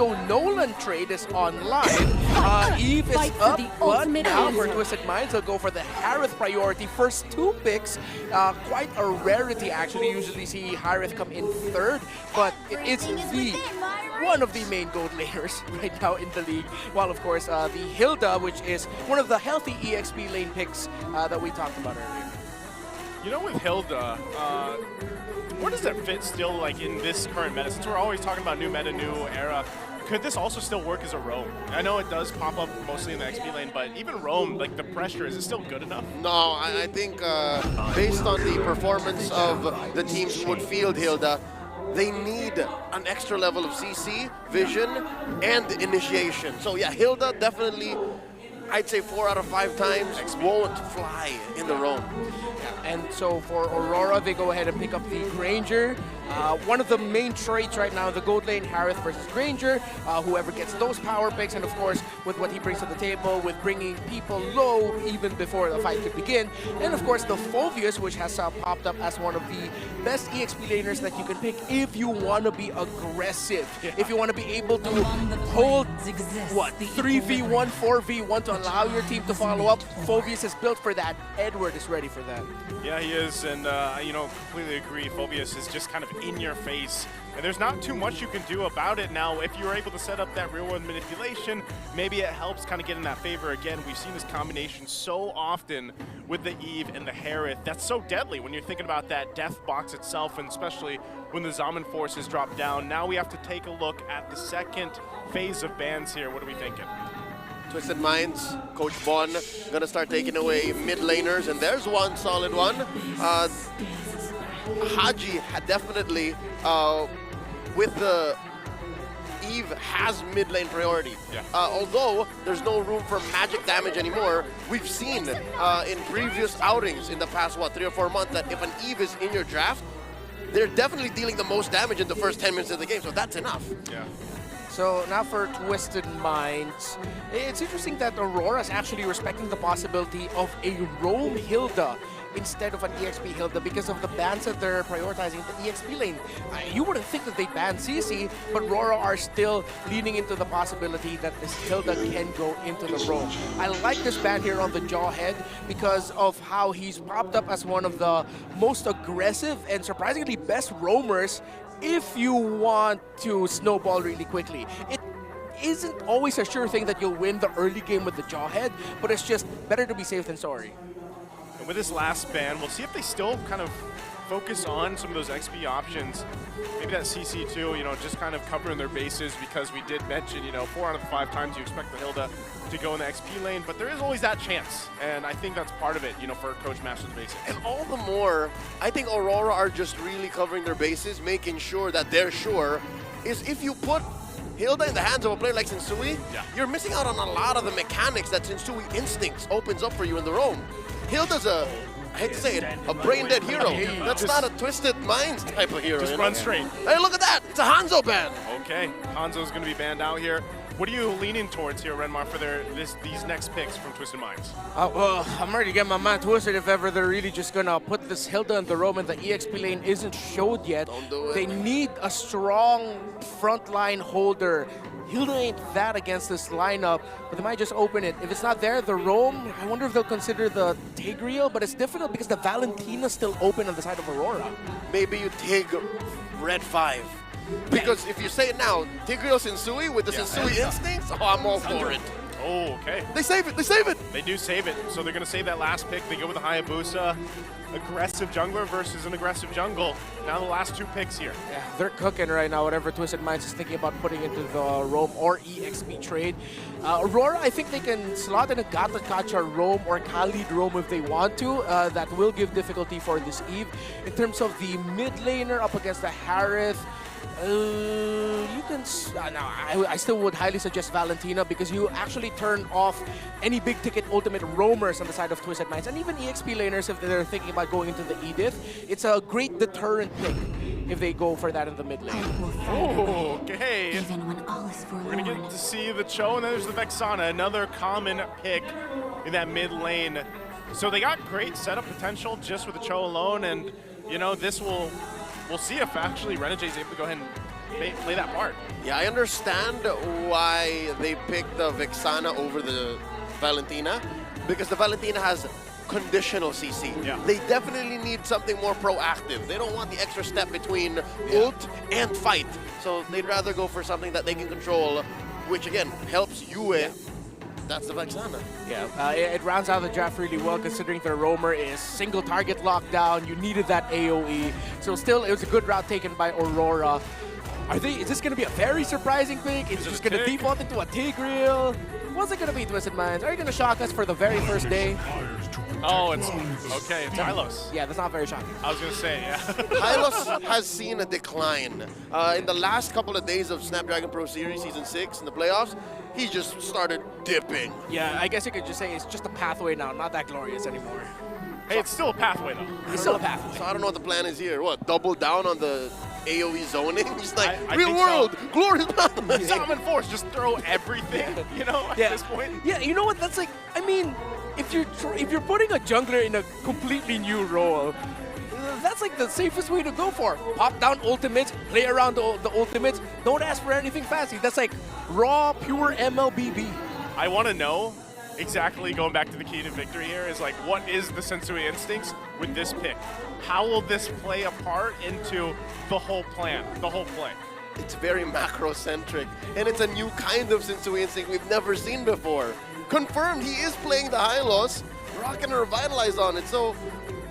Theo Nolan trade is online. Eve is up, but now for Twisted Minds, they'll go for the Harith priority. First 2 picks, quite a rarity actually. Usually see Harith come in 3rd, but it is one of the main gold laners right now in the league. While of course the Hilda, which is one of the healthy EXP lane picks that we talked about earlier. You know, with Hilda, where does that fit still, like, in this current meta? Since we're always talking about new meta, new era, could this also still work as a roam? I know it does pop up mostly in the XP lane, but even roam, like, the pressure, is it still good enough? No, I think based on the performance of the teams who would field Hilda, they need an extra level of CC, vision, and initiation. So yeah, Hilda definitely, I'd say 4 out of 5 times won't fly in the roam. And so for Aurora, they go ahead and pick up the Granger. One of the main traits right now, the gold lane, Harith versus Granger. Whoever gets those power picks, and of course, with what he brings to the table, with bringing people low even before the fight could begin. And of course, the Phoveus, which has popped up as one of the best EXP laners that you can pick if you want to be aggressive. Yeah. If you want to be able to hold, what, 3v1, 4v1 to allow your team to follow up. Phoveus is built for that. Edward is ready for that. Yeah, he is, and you know, completely agree. Phoveus is just kind of in your face, and there's not too much you can do about it now. If you're able to set up that real-world manipulation, maybe it helps kind of get in that favor again. We've seen this combination so often with the Eve and the Harith. That's so deadly when you're thinking about that death box itself, and especially when the Zaman forces drop down. Now we have to take a look at the second phase of bans here. What are we thinking? Twisted Minds, Coach Bon, gonna start taking away mid laners, and there's one solid one. Haji had definitely, with the Eve, has mid lane priority. Yeah. Although there's no room for magic damage anymore, we've seen in previous outings in the past, 3 or 4 months, that if an Eve is in your draft, they're definitely dealing the most damage in the first 10 minutes of the game, so that's enough. Yeah. So now for Twisted Minds, it's interesting that Aurora is actually respecting the possibility of a roam Hilda instead of an EXP Hilda because of the bans that they're prioritizing the EXP lane. You wouldn't think that they ban CC, but Rora are still leaning into the possibility that this Hilda can go into the roam. I like this ban here on the Jawhead because of how he's popped up as one of the most aggressive and surprisingly best roamers if you want to snowball really quickly. It isn't always a sure thing that you'll win the early game with the Jawhead, but it's just better to be safe than sorry. And with this last ban, we'll see if they still kind of focus on some of those XP options. Maybe that CC too, you know, just kind of covering their bases, because we did mention, you know, 4 out of the 5 times you expect the Hilda to go in the XP lane, but there is always that chance. And I think that's part of it, you know, for Coach Master's bases. And all the more, I think Aurora are just really covering their bases, making sure that they're sure, is if you put Hilda in the hands of a player like Sensui, you're missing out on a lot of the mechanics that Sensui Instincts opens up for you in the roam. Hilda's I hate to say it, a brain-dead hero. That's not a Twisted Minds type of hero. Just run straight. Hey, look at that! It's a Hanzo ban! Okay, Hanzo's going to be banned out here. What are you leaning towards here, Renmar, for these next picks from Twisted Minds? Well, I'm already getting my mind twisted if ever they're really just going to put this Hilda in the roam and the EXP lane isn't showed yet. Don't do it. They need a strong frontline holder. Hilda ain't that against this lineup, but they might just open it. If it's not there, the roam, I wonder if they'll consider the Tigreal, but it's difficult because the Valentina's still open on the side of Aurora. Maybe you take Red 5. Because if you say it now, Tigreal Sensui with the Sensui Instincts, I'm all for it. Oh, okay. They save it, they save it! They do save it, so they're going to save that last pick. They go with the Hayabusa. Aggressive jungler versus an aggressive jungle. Now the last 2 picks here. Yeah, they're cooking right now, whatever Twisted Minds is thinking about putting into the roam or EXP trade. Aurora, I think they can slot in a Gata Kacha roam or Khalid roam if they want to. That will give difficulty for this Eve. In terms of the mid laner up against the Harith, you can... no, I still would highly suggest Valentina because you actually turn off any big-ticket ultimate roamers on the side of Twisted Minds, and even EXP laners if they're thinking about going into the Edith. It's a great deterrent pick if they go for that in the mid lane. Oh, okay. We're going to get to see the Cho, and then there's the Vexana, another common pick in that mid lane. So they got great setup potential just with the Cho alone, and, you know, this will... We'll see if actually Renegade is able to go ahead and play that part. Yeah, I understand why they picked the Vexana over the Valentina, because the Valentina has conditional CC. Yeah. They definitely need something more proactive. They don't want the extra step between ult and fight. So they'd rather go for something that they can control, which again helps Yue. Yeah. That's the Vexana. Yeah, it rounds out the draft really well considering their roamer is single target lockdown. You needed that AoE. So still, it was a good route taken by Aurora. Is this going to be a very surprising pick? Is it just going to default into a Tigreal? What's it going to be, Twisted Minds? Are you going to shock us for the very first day? Oh, it's okay. It's Hylos. Yeah, that's not very shocking. I was going to say, yeah. Hylos has seen a decline. In the last couple of days of Snapdragon Pro Series Season 6 in the playoffs, he just started dipping. Yeah, I guess you could just say it's just a pathway now, not that glorious anymore. Hey, it's still a pathway, though. It's still a pathway. So I don't know what the plan is here. What, double down on the AoE zoning? Just like, I real world, so. glorious path. Summon Force, just throw everything, you know, at this point. Yeah, you know what? That's like, I mean, if you're putting a jungler in a completely new role, that's like the safest way to go for. Pop down ultimates, play around the ultimates, don't ask for anything fancy. That's like raw, pure MLBB. I want to know exactly, going back to the key to victory here, is like, what is the Sensui instincts with this pick? How will this play a part into the whole plan, the whole play? It's very macro-centric, and it's a new kind of Sensui instinct we've never seen before. Confirmed, he is playing the Hylos, rocking a Revitalize on it, so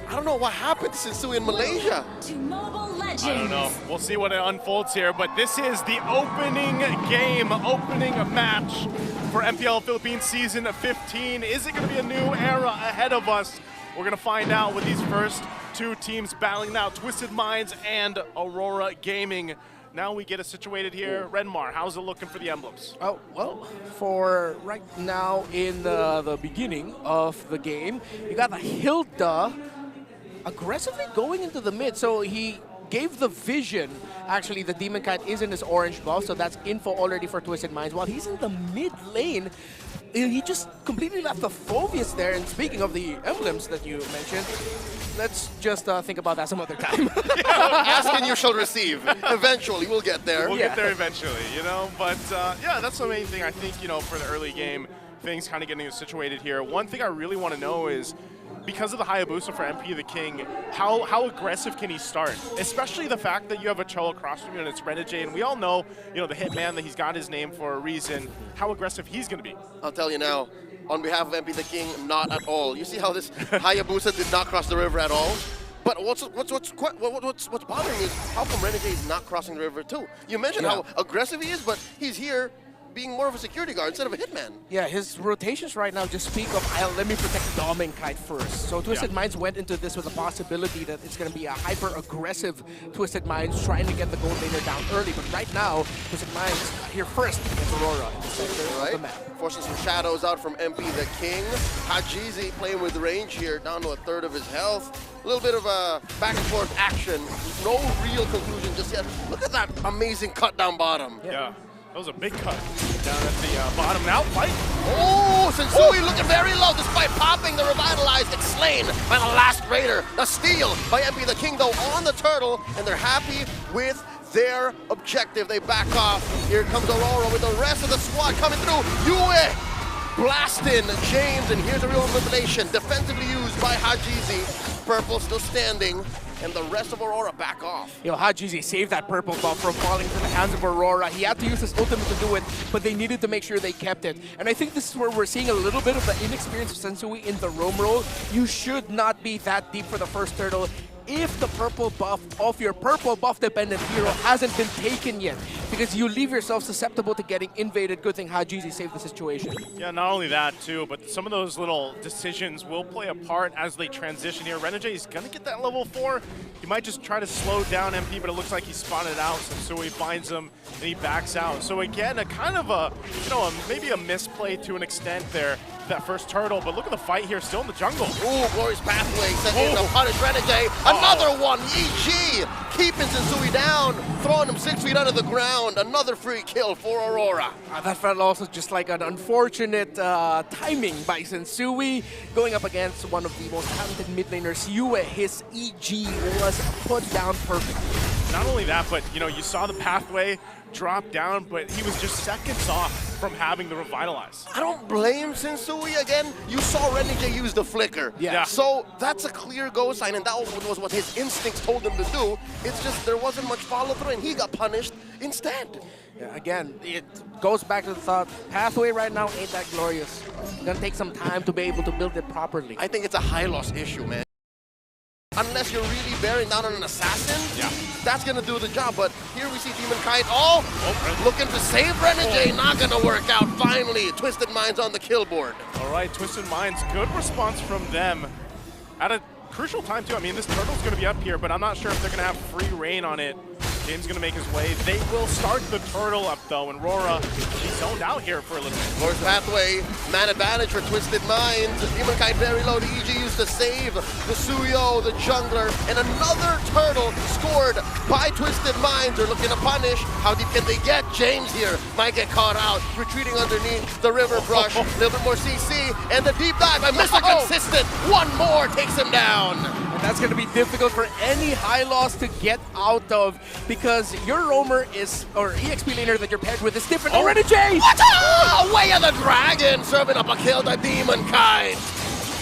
I don't know what happened to Sensui in Malaysia. I don't know. We'll see what it unfolds here, but this is the opening game, opening match for MPL Philippines Season 15. Is it going to be a new era ahead of us? We're going to find out with these first two teams battling now, Twisted Minds and Aurora Gaming. Now we get it situated here. Renmar, how's it looking for the emblems? Oh, well, for right now in the beginning of the game, you got the Hilda aggressively going into the mid. So he gave the vision. Actually, the Demon Kite is in his orange buff, so that's info already for Twisted Minds. While he's in the mid lane, he just completely left the Phobius there. And speaking of the emblems that you mentioned, let's just think about that some other time. Ask and you shall receive. Eventually, we'll get there. We'll get there eventually, you know? But yeah, that's the main thing, I think, you know, for the early game, things kind of getting situated here. One thing I really want to know is, because of the Hayabusa for MP the King, how aggressive can he start? Especially the fact that you have a Cho across from you and it's Renegade, and we all know, you know, the Hitman, that he's got his name for a reason, how aggressive he's going to be. I'll tell you now, on behalf of MP the King, not at all. You see how this Hayabusa did not cross the river at all? But what's bothering me is how come Renegade is not crossing the river too? You mentioned how aggressive he is, but he's here being more of a security guard instead of a hitman. Yeah, his rotations right now just speak of, let me protect Dom and Kite first. So Twisted Minds went into this with a possibility that it's going to be a hyper-aggressive Twisted Minds trying to get the gold laner down early. But right now, Twisted Minds here first against Aurora in the center of the map. Forcing some shadows out from MP the King. Hajizi playing with range here, down to a third of his health. A little bit of a back and forth action. No real conclusion just yet. Look at that amazing cut down bottom. Yeah. That was a big cut down at the bottom. Now fight. Oh, Sensui looking very low despite popping the Revitalize. Gets slain by the last Raider. The steal by MP the King though on the turtle, and they're happy with their objective. They back off. Here comes Aurora with the rest of the squad coming through. Yue blasting James, and here's a real elimination. Defensively used by Hajizi. Purple still standing, and the rest of Aurora back off. Yo, Hajizi saved that purple buff from falling into the hands of Aurora. He had to use his ultimate to do it, but they needed to make sure they kept it. And I think this is where we're seeing a little bit of the inexperience of Sensui in the roam role. You should not be that deep for the first turtle if the purple buff of your purple buff dependent hero hasn't been taken yet, because you leave yourself susceptible to getting invaded. Good thing Hajizi saved the situation. Yeah, not only that too, but some of those little decisions will play a part as they transition here. Renegade is gonna get that level 4. He might just try to slow down MP, but it looks like he spotted out, so he finds him and he backs out. So again, a kind of a, you know, maybe a misplay to an extent there, that first turtle, but look at the fight here, still in the jungle. Ooh, glorious pathway, sending the punish Renegade. Another one, EG, keeping Sensui down, throwing him 6 feet under the ground. Another free kill for Aurora. That felt also just like an unfortunate timing by Sensui going up against one of the most talented mid laners, Yue. His EG was put down perfectly. Not only that, but you know, you saw the pathway drop down, but he was just seconds off from having the revitalize. I don't blame Sensui again. You saw Renegade use the flicker. Yeah. So that's a clear go sign, and that was what his instincts told him to do. It's just there wasn't much follow through, and he got punished instead. Yeah, again, it goes back to the thought, pathway right now ain't that glorious. It's gonna take some time to be able to build it properly. I think it's a high loss issue, man. Unless you're really bearing down on an assassin, that's gonna do the job. But here we see Demon Kite, looking to save Renegade, not gonna work out. Finally, Twisted Minds on the kill board. All right, Twisted Minds, good response from them. At a crucial time too. I mean, this turtle's gonna be up here, but I'm not sure if they're gonna have free reign on it. James gonna make his way. They will start the turtle up though, and Rora, she's zoned out here for a little bit. North pathway, man advantage for Twisted Minds. Demon Kite very low. The EG used to save the Suyo, the jungler, and another turtle scored by Twisted Minds. They're looking to punish. How deep can they get? James here might get caught out, retreating underneath the river brush. A little bit more CC, and the deep dive by Mr. Consistent. One more takes him down. And that's going to be difficult for any high loss to get out of because your roamer is, or EXP laner that you're paired with is different. Already, Jay! Way of the Dragon, serving up a kill to Demon Kite.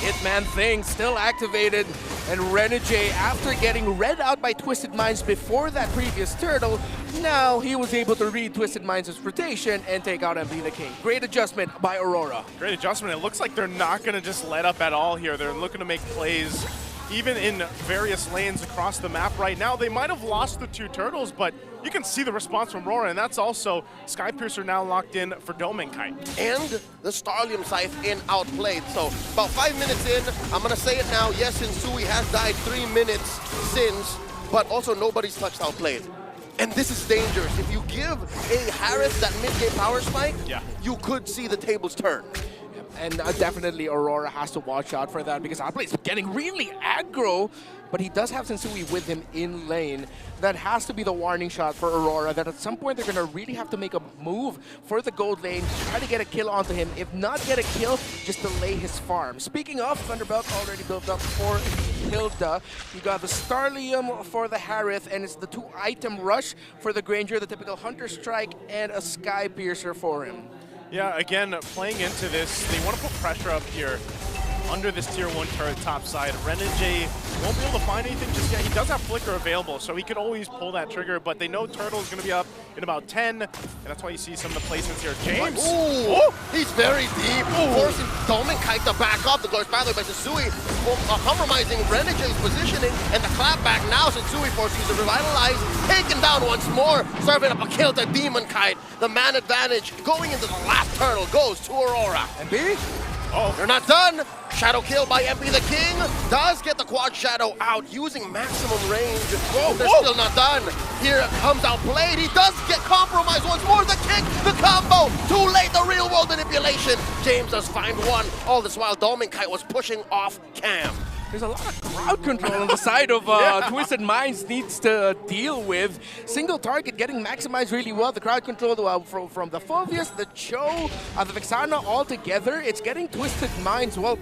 Hitman thing still activated, and Renegade, after getting read out by Twisted Minds before that previous turtle, now he was able to read Twisted Minds' rotation and take out MP the King. Great adjustment by Aurora. Great adjustment. It looks like they're not going to just let up at all here. They're looking to make plays even in various lanes across the map right now. They might have lost the two turtles, but you can see the response from Rora, and that's also Skypiercer now locked in for Doming Kite. And the Starlium Scythe in outplayed. So about 5 minutes in, I'm gonna say it now, yes, Sensui has died 3 minutes since, but also nobody's touched outplayed. And this is dangerous. If you give a Harris that mid-game power spike, you could see the tables turn. And definitely Aurora has to watch out for that because Outplay's getting really aggro, but he does have Sensui with him in lane. That has to be the warning shot for Aurora, that at some point they're going to really have to make a move for the gold lane, try to get a kill onto him. If not get a kill, just delay his farm. Speaking of, Thunderbelt already built up for Hilda. You got the Starlium for the Harith, and it's the 2-item rush for the Granger, the typical Hunter Strike, and a Sky Piercer for him. Yeah, again, playing into this, they want to put pressure up here under this tier 1 turret top side. Renegade won't be able to find anything just yet. He does have Flicker available, so he could always pull that trigger, but they know Turtle is going to be up in about 10, and that's why you see some of the placements here. James! He's very deep, forcing Doming Kite to back up. The Glorious Pathway by Sensui, compromising Renegade's positioning, and the clapback now. Sensui forces to revitalize, taken down once more, serving up a kill to Demon Kite. The man advantage going into the last turtle goes to Aurora. MP? They're not done. Shadow kill by MP the King. Does get the quad shadow out using maximum range. They're still not done. Here comes outplayed. He does get compromised once more. The kick, the combo. Too late, the real world manipulation. James does find one. All this while Doming Kite was pushing off Cam. There's a lot of crowd control on the side of Twisted Minds needs to deal with. Single target getting maximized really well. The crowd control from the Fulvius, the Cho, the Vexana all together. It's getting Twisted Minds, well,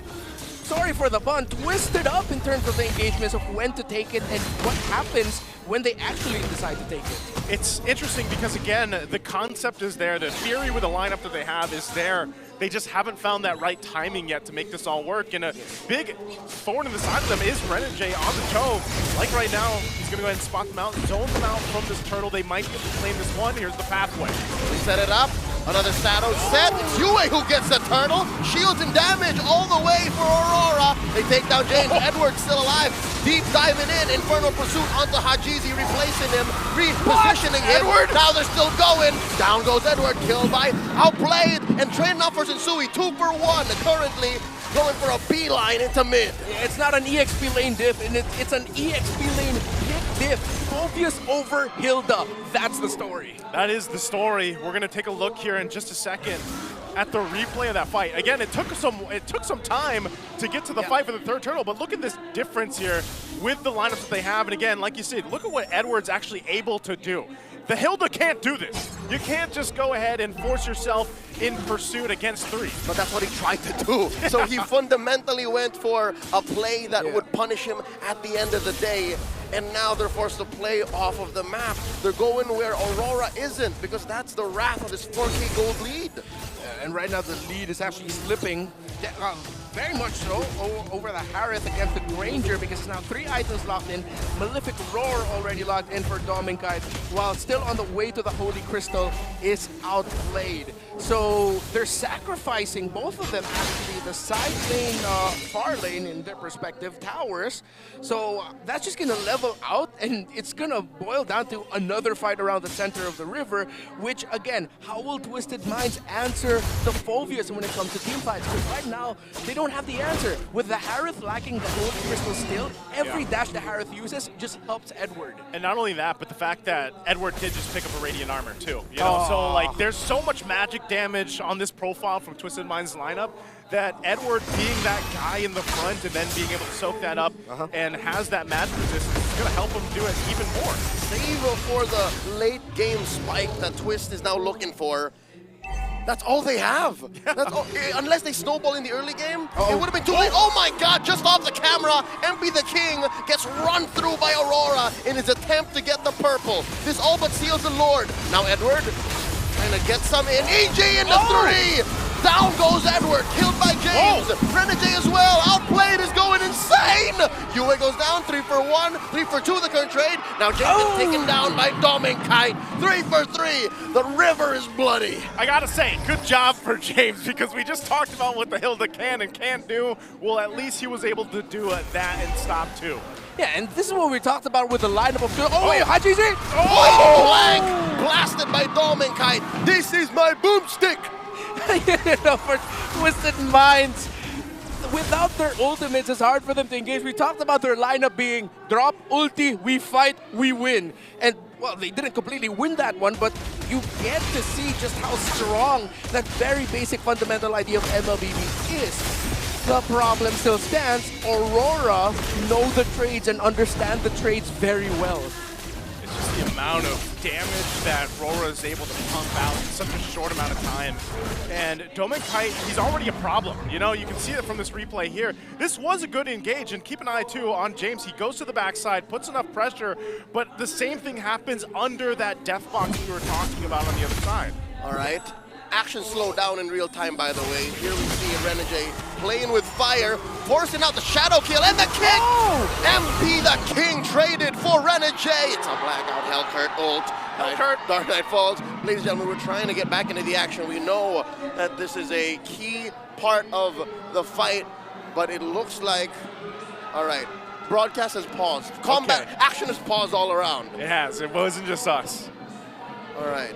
sorry for the pun, twisted up in terms of the engagements of when to take it and what happens when they actually decide to take it. It's interesting because, again, the concept is there. The theory with the lineup that they have is there. They just haven't found that right timing yet to make this all work. And a big thorn in the side of them is Renegade on the Cho. Like right now, he's going to go ahead and spot them out, zone them out from this turtle. They might get to claim this one. Here's the pathway. We set it up. Another shadow set. It's Yue who gets the turtle. Shields and damage all the way for Aurora. They take down James. Edwards still alive. Deep diving in. Infernal Pursuit onto Hajizi, replacing him, repositioning him. Edward! Now they're still going. Down goes Edward, killed by Outplayed, and trading up for Sensui. 2 for 1. Currently going for a beeline into mid. It's not an EXP lane diff, and it's an EXP lane pick diff. Fulvius over Hilda. That's the story. That is the story. We're going to take a look here in just a second at the replay of that fight. Again, it took some time to get to the fight for the third turtle, but look at this difference here with the lineups that they have. And again, like you said, look at what Edward's actually able to do. The Hilda can't do this. You can't just go ahead and force yourself in pursuit against 3. But that's what he tried to do. So he fundamentally went for a play that would punish him at the end of the day. And now they're forced to play off of the map. They're going where Aurora isn't, because that's the wrath of his 4K gold lead. And right now the lead is actually slipping very much so over the Harith against the Granger, because it's now 3 items locked in. Malefic Roar already locked in for Dominkite, while still on the way to the Holy Crystal is outplayed. So they're sacrificing, both of them actually, the side lane, far lane in their respective towers. So that's just gonna level out, and it's gonna boil down to another fight around the center of the river, which again, how will Twisted Minds answer the Phobias when it comes to team fights? Because right now, they don't have the answer. With the Harith lacking the Holy Crystal still, every dash the Harith uses just helps Edward. And not only that, but the fact that Edward did just pick up a Radiant Armor too. You know, so like there's so much magic damage on this profile from Twisted Minds lineup that Edward being that guy in the front and then being able to soak that up and has that magic resistance is going to help him do it even more. Save for the late game spike that Twist is now looking for. That's all they have. That's all, unless they snowball in the early game, it would have been too late. Oh my God, just off the camera, MP the King gets run through by Aurora in his attempt to get the purple. This all but seals the Lord. Now Edward trying to get some in. EG into 3! Down goes Edward, killed by James. Renegade as well, outplayed, is going insane. Yue goes down, 3 for 1, 3 for 2 the current trade. Now James is taken down by Dominkite, 3 for 3. The river is bloody. I gotta say, good job for James, because we just talked about what the Hilda can and can't do. Well, at least he was able to do that and stop too. Yeah, and this is what we talked about with the lineup of... Oh, wait, Hachi's in! Blank! Blasted by Dominkite. This is my boomstick. You know, for Twisted Minds, without their ultimates, it's hard for them to engage. We talked about their lineup being drop, ulti, we fight, we win. And, well, they didn't completely win that one, but you get to see just how strong that very basic fundamental idea of MLBB is. The problem still stands. Aurora know the trades and understand the trades very well. It's just the amount of damage that Rora is able to pump out in such a short amount of time. And Dominkite, he's already a problem. You know, you can see it from this replay here. This was a good engage, and keep an eye too on James. He goes to the backside, puts enough pressure, but the same thing happens under that death box we were talking about on the other side. All right. Action slowed down in real time, by the way. Here we see Renegade playing with fire, forcing out the shadow kill and the kick! MP the King traded for Renegade! It's a blackout Hellcurt ult. Dark Knight falls. Ladies and gentlemen, we're trying to get back into the action. We know that this is a key part of the fight, but it looks like... All right, broadcast has paused. Combat action has paused all around. It has. It wasn't just us. All right.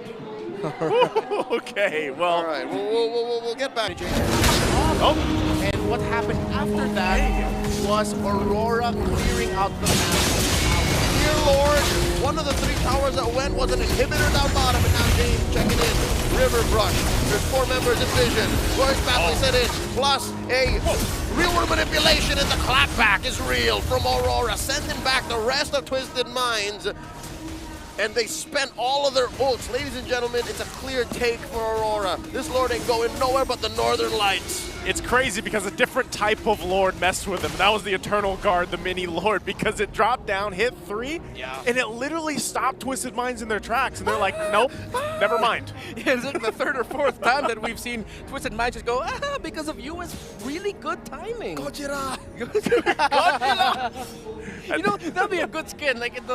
Okay, well... All right, we'll get back. And what happened after that was Aurora clearing out the map. Dear Lord, one of the 3 towers that went was an inhibitor down bottom, and now James checking in. River Brush. There's 4 members in vision. Glorious Battle set in, plus a real world manipulation, and the clapback is real from Aurora, sending back the rest of Twisted Minds. And they spent all of their ults. Ladies and gentlemen, it's a clear take for Aurora. This Lord ain't going nowhere but the Northern Lights. It's crazy because a different type of Lord messed with him. That was the Eternal Guard, the mini Lord, because it dropped down, hit 3, and it literally stopped Twisted Minds in their tracks. And they're like, nope, never mind. It's like the 3rd or 4th time that we've seen Twisted Minds just go, because of you, it's really good timing. Gojira! You know, that'd be a good skin, like the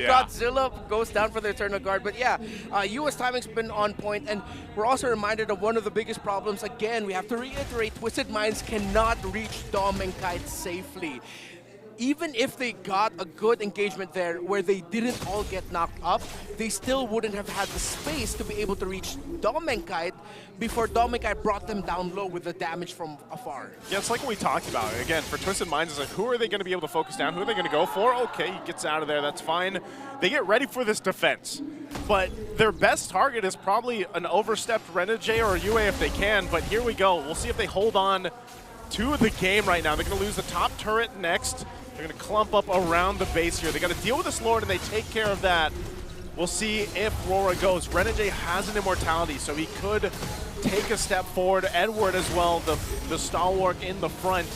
Godzilla goes down for the Eternal Guard. But yeah, US timing's been on point, and we're also reminded of one of the biggest problems. Again, we have to reiterate, Twisted Minds cannot reach Dominkite safely. Even if they got a good engagement there where they didn't all get knocked up, they still wouldn't have had the space to be able to reach Dominkite before Dominkite brought them down low with the damage from afar. Yeah, it's like what we talked about. Again, for Twisted Minds, it's like, who are they going to be able to focus down? Who are they going to go for? Okay, he gets out of there. That's fine. They get ready for this defense. But their best target is probably an overstepped Renegade or Yue if they can. But here we go. We'll see if they hold on to the game right now. They're going to lose the top turret next. They're going to clump up around the base here. They got to deal with this Lord, and they take care of that. We'll see if Rora goes. Renegade has an immortality, so he could take a step forward. Edward as well, the stalwart in the front.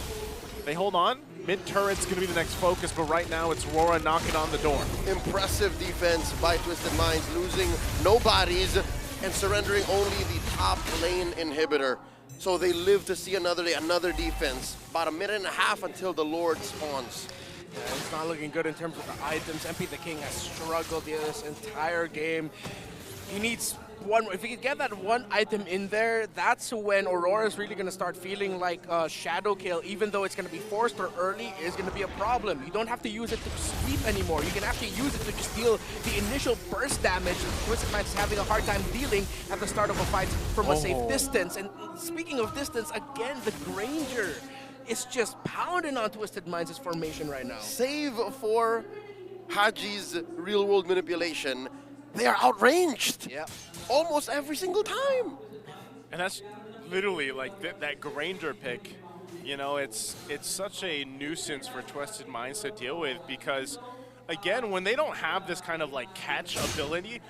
They hold on. Mid-turret's going to be the next focus, but right now it's Rora knocking on the door. Impressive defense by Twisted Minds, losing no bodies and surrendering only the top lane inhibitor. So they live to see another day, another defense. About a minute and a half until the Lord spawns. Yeah, it's not looking good in terms of the items. MP the King has struggled this entire game. He needs one. If he can get that one item in there, that's when Aurora is really going to start feeling like shadow kill, even though it's going to be forced or early, is going to be a problem. You don't have to use it to sweep anymore. You can actually use it to just deal the initial burst damage Twisted Minds is having a hard time dealing at the start of a fight from a safe distance. And speaking of distance, again, the Granger is just pounding on Twisted Minds' formation right now. Save for Haji's real-world manipulation. They are outranged. Yeah. Almost every single time. And that's literally like that Granger pick. You know, it's such a nuisance for Twisted Minds to deal with because, again, when they don't have this kind of like catch ability,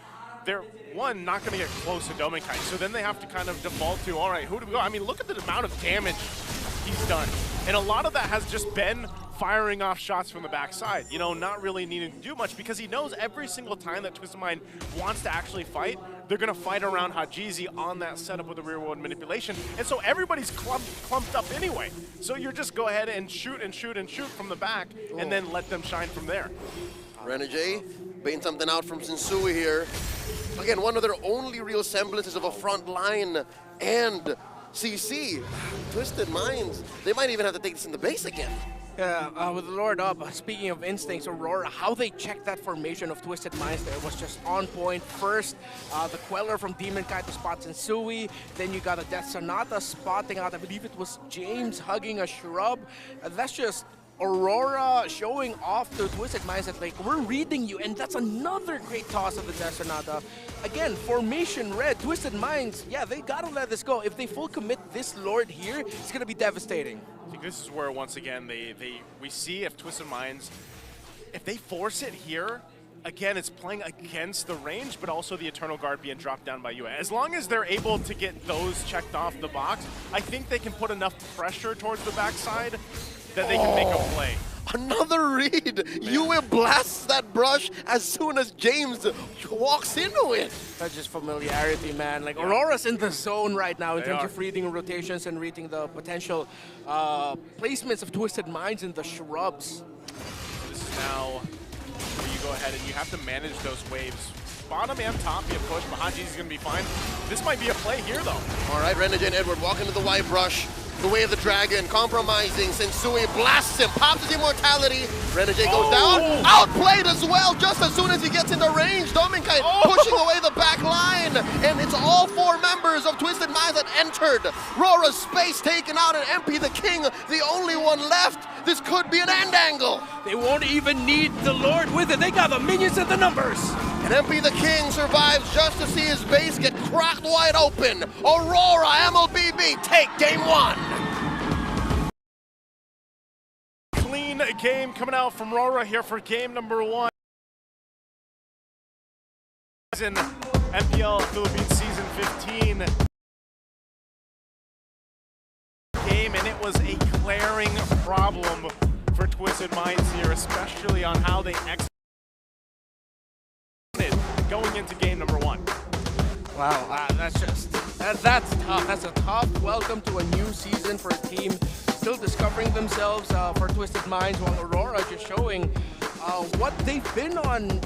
they're, one, not going to get close to Dominkai. So then they have to kind of default to, all right, who do we go? I mean, look at the amount of damage he's done. And a lot of that has just been firing off shots from the backside, you know, not really needing to do much because he knows every single time that Twisted Mind wants to actually fight, they're going to fight around Hajizi on that setup with the rear world manipulation. And so everybody's clumped up anyway. So you just go ahead and shoot and shoot and shoot from the back and then let them shine from there. Renegade baiting something out from Sensui here. Again, one of their only real semblances of a front line and CC. Twisted Minds, they might even have to take this in the base again. Yeah, with the Lord up, speaking of instincts, Aurora, how they checked that formation of Twisted Minds there was just on point. First, the Queller from Demon Kai to spot Sensui. Then you got a Death Sonata spotting out, I believe it was James hugging a shrub. That's just Aurora showing off to Twisted Minds that, like, we're reading you, and that's another great toss of the Death Sonata. Again, formation red, Twisted Minds, yeah, they gotta let this go. If they full commit this Lord here, it's gonna be devastating. I think this is where, once again, we see if Twisted Minds, if they force it here, again, it's playing against the range, but also the Eternal Guard being dropped down by UA. As long as they're able to get those checked off the box, I think they can put enough pressure towards the backside that they can make a play. Another read. UA blasts that brush as soon as James walks into it. That's just familiarity, man. Like, Aurora's in the zone right now in terms of reading rotations and reading the potential placements of Twisted Minds in the shrubs. This is now where you go ahead and you have to manage those waves. Bottom and top, you push. Haji's going to be fine. This might be a play here, though. All right, Renegade and Edward walk into the white brush. The way of the dragon, compromising. Sensui blasts him, pops his immortality. Renegade goes down. Outplayed as well, just as soon as he gets into range. Dominkai pushing away the back line. And it's all four members of Twisted Minds that entered. Rora's space taken out, and MP the King, the only one left. This could be an end angle. They won't even need the Lord with it. They got the minions and the numbers. And MP the King survives just to see his base get cracked wide open. Aurora, MLBB, take game one. Clean game coming out from Rora here for game number one. In MPL Philippines Season 15 game, and it was a glaring problem for Twisted Minds here, especially on how they executed going into game number one. Wow, that's tough. That's a tough welcome to a new season for a team still discovering themselves for Twisted Minds, while Aurora just showing what they've been on